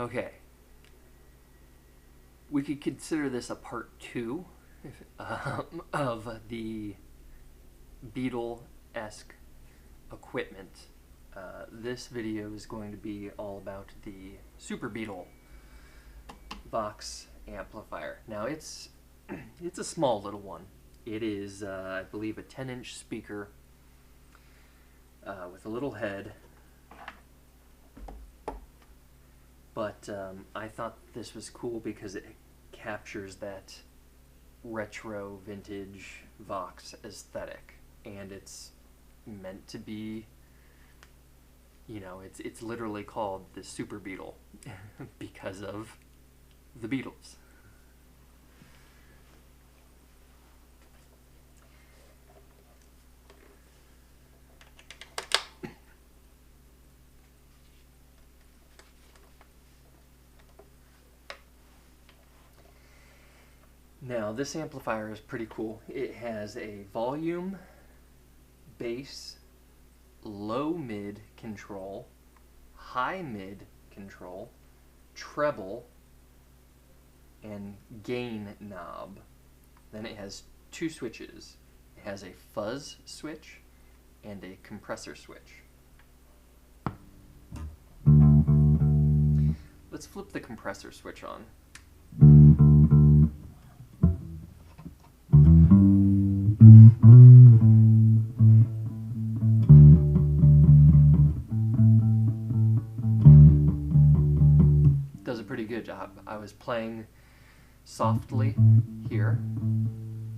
Okay. We could consider this a part two of the Beetle-esque equipment. This video is going to be all about the Superbeetle Vox amplifier. Now it's a small little one. It is, I believe, a 10-inch speaker with a little head. But I thought this was cool because it captures that retro vintage Vox aesthetic, and it's meant to be, you know, it's literally called the Superbeetle because of the Beatles. Now, this amplifier is pretty cool. It has a volume, bass, low-mid control, high-mid control, treble, and gain knob. Then it has two switches. It has a fuzz switch and a compressor switch. Let's flip the compressor switch on. Does a pretty good job. I was playing softly here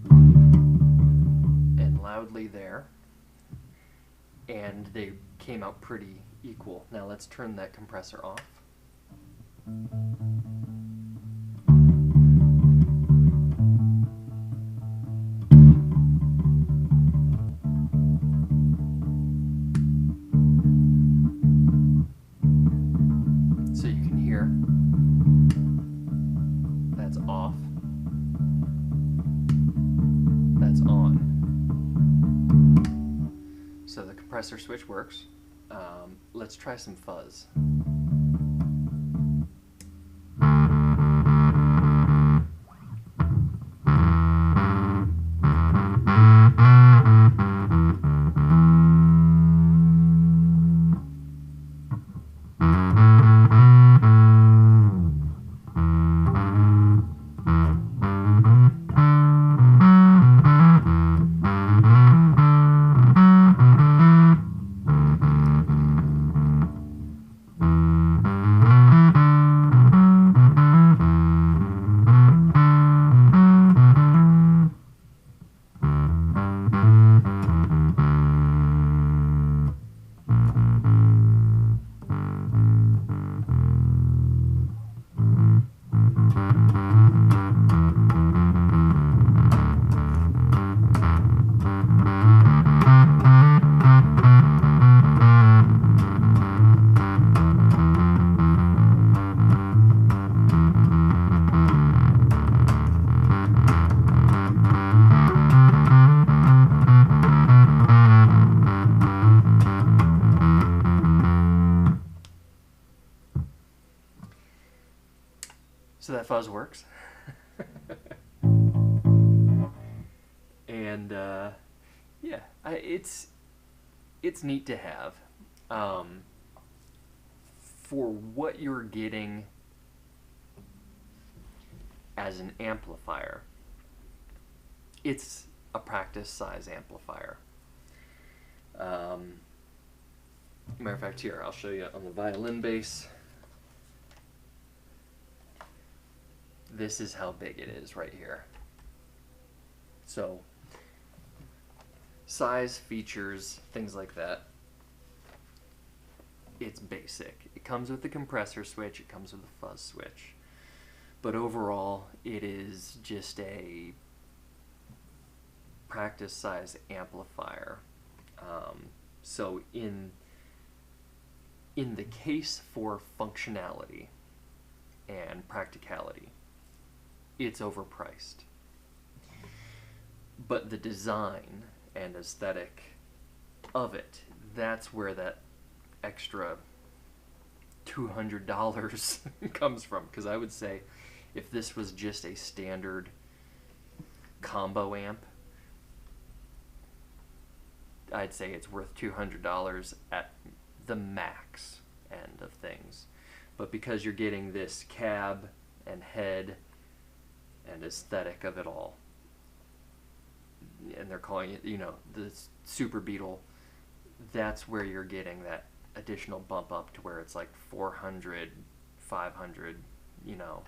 and loudly there, and they came out pretty equal. Now let's turn that compressor off. So you can hear that's off, that's on. So the compressor switch works. Let's try some fuzz. So that fuzz works. And yeah, it's neat to have. For what you're getting as an amplifier, it's a practice size amplifier. Matter of fact, here, I'll show you on the violin bass. This is how big it is right here. So, size, features, things like that. It's basic. It comes with the compressor switch, it comes with the fuzz switch. But overall, it is just a practice size amplifier. So in the case for functionality and practicality, it's overpriced. But the design and aesthetic of it, that's where that extra $200 comes from. Because I would say if this was just a standard combo amp, I'd say it's worth $200 at the max end of things. But because you're getting this cab and head and aesthetic of it all, and they're calling it, you know, the Superbeetle, that's where you're getting that additional bump up to where it's like 400, 500, you know,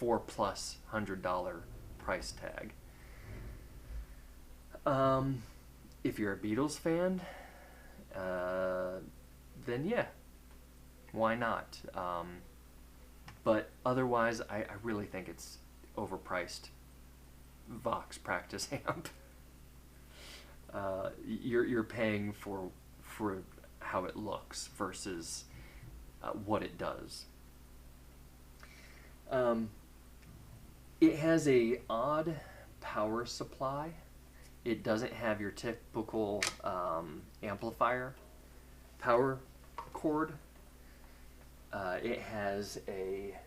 $4+ $100 price tag. If you're a Beatles fan, then yeah, why not? But otherwise, I really think it's overpriced Vox practice amp. You're paying for how it looks versus what it does. It has a odd power supply. It doesn't have your typical amplifier power cord. It has a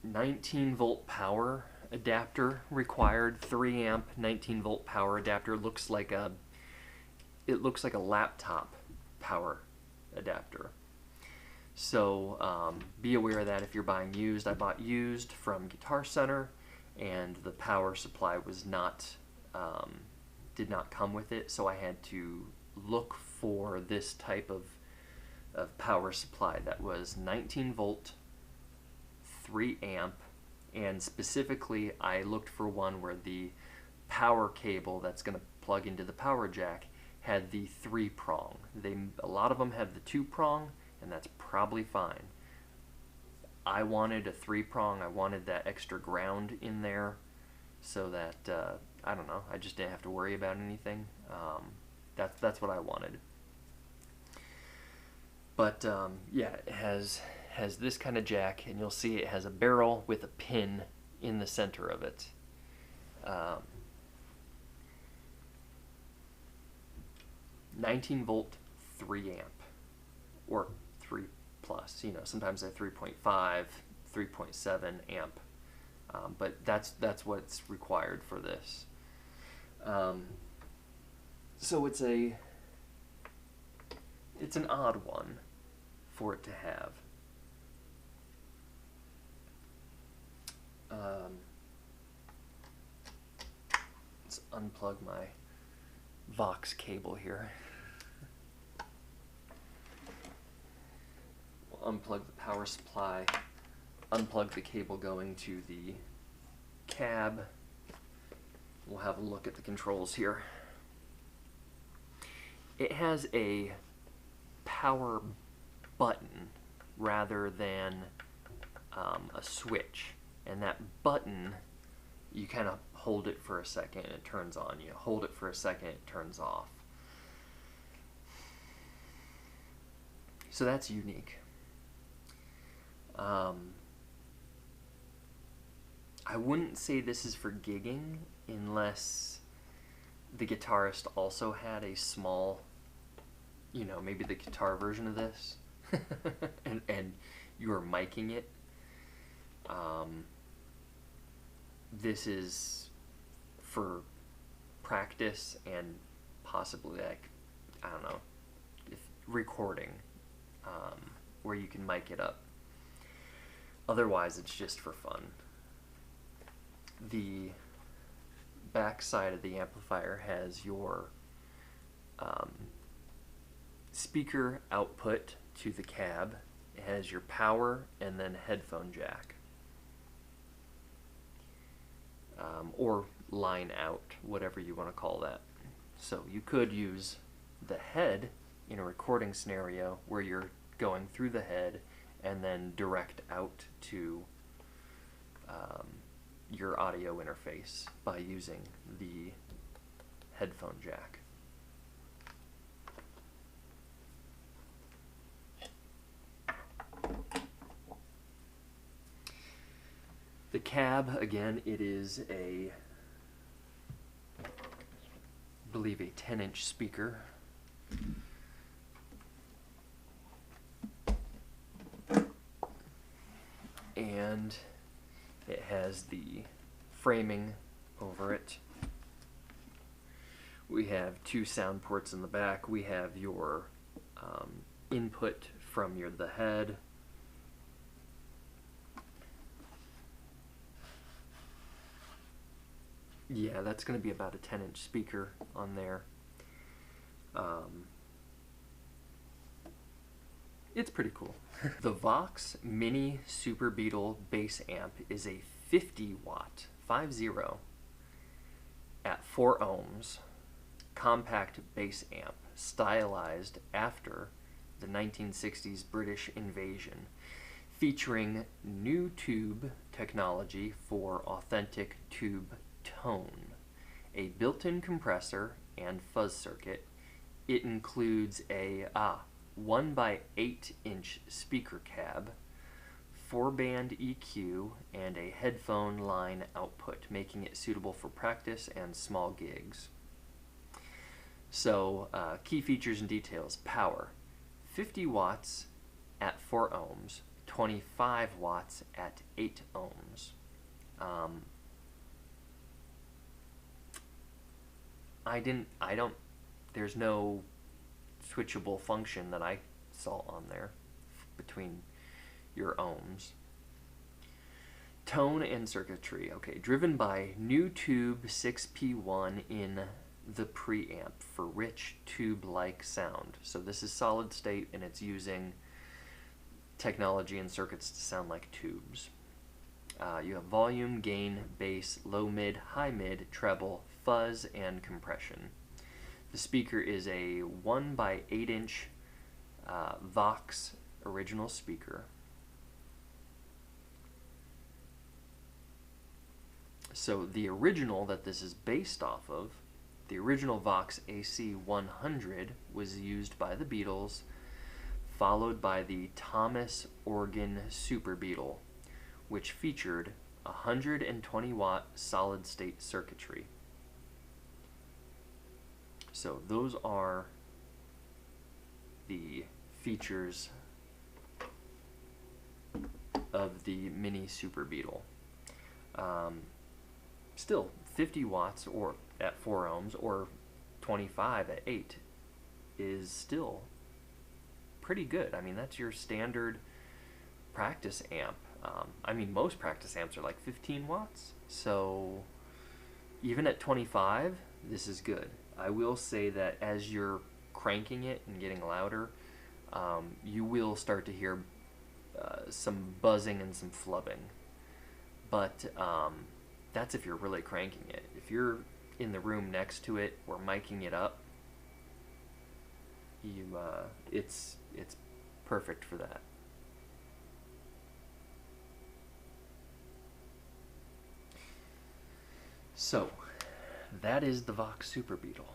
19-volt power adapter required, 3 amp 19-volt power adapter. It looks like a laptop power adapter. So be aware of that if you're buying used. I bought used from Guitar Center, and the power supply was not did not come with it, so I had to look for this type of power supply that was 19 volt, 3 amp, and specifically I looked for one where the power cable that's going to plug into the power jack had the 3-prong. A lot of them have the 2-prong, and that's probably fine. I wanted a 3-prong. I wanted that extra ground in there so that I don't know, I just didn't have to worry about anything. That's what I wanted. But yeah, it has this kind of jack, and you'll see it has a barrel with a pin in the center of it. 19 volt, 3 amp, or 3 plus. You know, sometimes they're 3.5, 3.7 amp, but that's what's required for this. So it's an odd one for it to have. Let's unplug my Vox cable here. We'll unplug the power supply, unplug the cable going to the cab. We'll have a look at the controls here. It has a power button rather than a switch, and that button, you kind of hold it for a second and it turns on. You hold it for a second, it turns off. So that's unique. I wouldn't say this is for gigging unless the guitarist also had a small, you know, maybe the guitar version of this, and you are miking it. This is for practice and possibly, like, I don't know, if recording, where you can mic it up. Otherwise, it's just for fun. The back side of the amplifier has your speaker output to the cab. It has your power and then headphone jack, or line out, whatever you want to call that. So you could use the head in a recording scenario where you're going through the head and then direct out to your audio interface by using the headphone jack. The cab, again, it is I believe a 10-inch speaker. and it has the framing over it. We have 2 sound ports in the back. We have your input from the head. Yeah, that's going to be about a 10-inch speaker on there. It's pretty cool. The Vox Mini Superbeetle bass amp is a 50 watt, 50, at 4 ohms compact bass amp stylized after the 1960s British invasion, featuring new tube technology for authentic tube tone, a built-in compressor and fuzz circuit. It includes a 1 by 8 inch speaker cab, 4-band EQ, and a headphone line output, making it suitable for practice and small gigs. So, key features and details. Power: 50 watts at 4 ohms, 25 watts at 8 ohms. There's no switchable function that I saw on there between your ohms. Tone and circuitry. Okay, driven by new tube 6P1 in the preamp for rich tube-like sound. So this is solid state, and it's using technology and circuits to sound like tubes. You have volume, gain, bass, low mid, high mid, treble, fuzz, and compression. The speaker is a 1 by 8 inch Vox original speaker. So the original that this is based off of, the original Vox AC 100, was used by the Beatles, followed by the Thomas Organ Superbeetle, which featured 120 watt solid state circuitry. So those are the features of the Mini Superbeetle. Still, 50 watts or at 4 ohms or 25 at 8 is still pretty good. I mean, that's your standard practice amp. I mean, most practice amps are like 15 watts. So even at 25, this is good. I will say that as you're cranking it and getting louder, you will start to hear some buzzing and some flubbing. But that's if you're really cranking it. If you're in the room next to it or miking it up, it's perfect for that. So, that is the Vox Superbeetle.